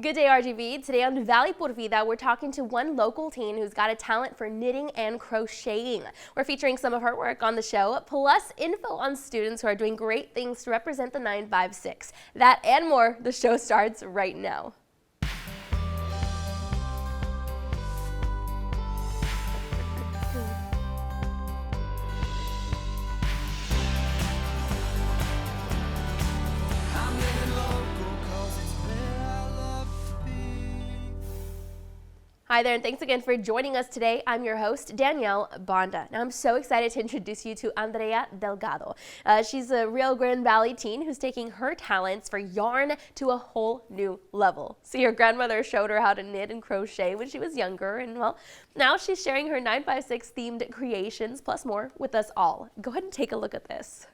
Good day, RGV. Today on Valley por Vida, we're talking to one local teen who's got a talent for knitting and crocheting. We're featuring some of her work on the show, plus info on students who are doing great things to represent the 956. That and more, the show starts right now. Hi there, and thanks again for joining us today. I'm your host, Danielle Banda. Now, I'm so excited to introduce you to Andrea Delgado. She's a Rio Grande Valley teen who's taking her talents for yarn to a whole new level. See, her grandmother showed her how to knit and crochet when she was younger, and well, now she's sharing her 956 themed creations, plus more, with us all. Go ahead and take a look at this.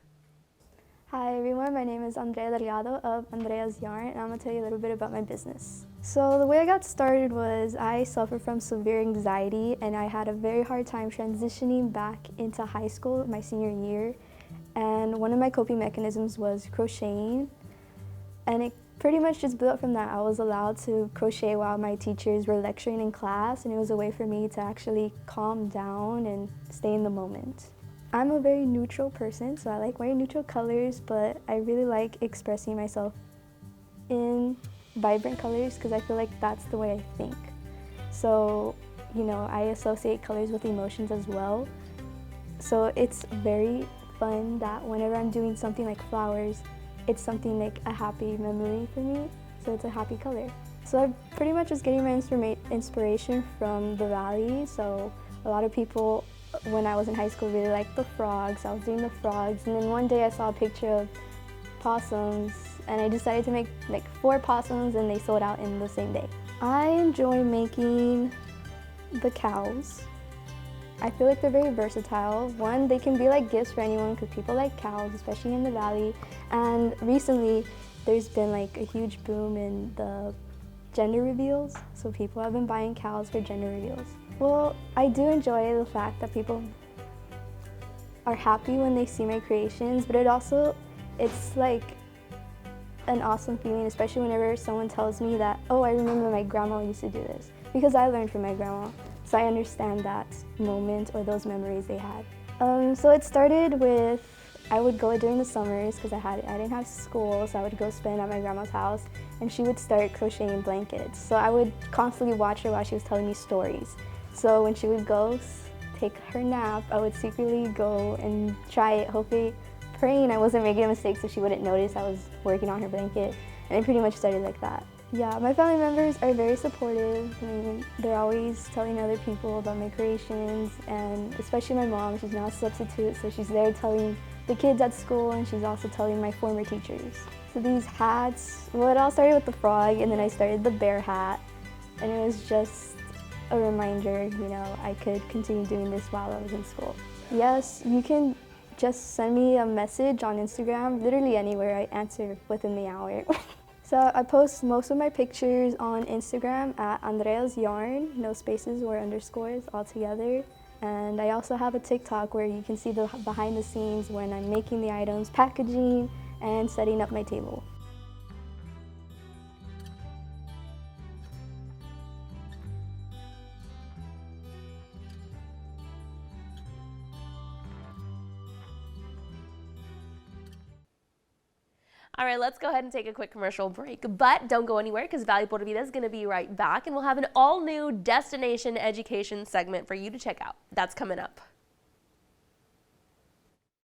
Hi everyone, my name is Andrea Delgado of Andrea's Yarn, and I'm going to tell you a little bit about my business. So the way I got started was I suffer from severe anxiety, and I had a very hard time transitioning back into high school my senior year. And one of my coping mechanisms was crocheting, and it pretty much just built from that. I was allowed to crochet while my teachers were lecturing in class, and it was a way for me to actually calm down and stay in the moment. I'm a very neutral person, so I like wearing neutral colors, but I really like expressing myself in vibrant colors because I feel like that's the way I think. So, I associate colors with emotions as well. So it's very fun that whenever I'm doing something like flowers, it's something like a happy memory for me, so it's a happy color. So I pretty much was getting my inspiration from the valley, so a lot of people when I was in high school really liked the frogs. I was doing the frogs, and then one day I saw a picture of possums, and I decided to make like 4 possums, and they sold out in the same day. I enjoy making the cows. I feel like they're very versatile. One, they can be like gifts for anyone because people like cows, especially in the valley. And recently, there's been like a huge boom in the gender reveals, so people have been buying cows for gender reveals. Well, I do enjoy the fact that people are happy when they see my creations, but it's like an awesome feeling, especially whenever someone tells me that, oh, I remember my grandma used to do this, because I learned from my grandma, so I understand that moment or those memories they had. So it started with, I would go during the summers because I didn't have school, so I would go spend at my grandma's house, and she would start crocheting blankets. So I would constantly watch her while she was telling me stories. So when she would go take her nap, I would secretly go and try it, hopefully praying I wasn't making a mistake so she wouldn't notice I was working on her blanket. And it pretty much started like that. Yeah, my family members are very supportive. I mean, they're always telling other people about my creations, and especially my mom, she's now a substitute, so she's there telling the kids at school, and she's also telling my former teachers. So these hats, well, it all started with the frog, and then I started the bear hat, and it was just a reminder, I could continue doing this while I was in school. Yes, you can just send me a message on Instagram, literally anywhere. I answer within the hour. So I post most of my pictures on Instagram at Andrea's Yarn, no spaces or underscores altogether. And I also have a TikTok where you can see the behind the scenes when I'm making the items, packaging, and setting up my table. All right, let's go ahead and take a quick commercial break, but don't go anywhere because Valley por Vida is going to be right back, and we'll have an all-new destination education segment for you to check out. That's coming up.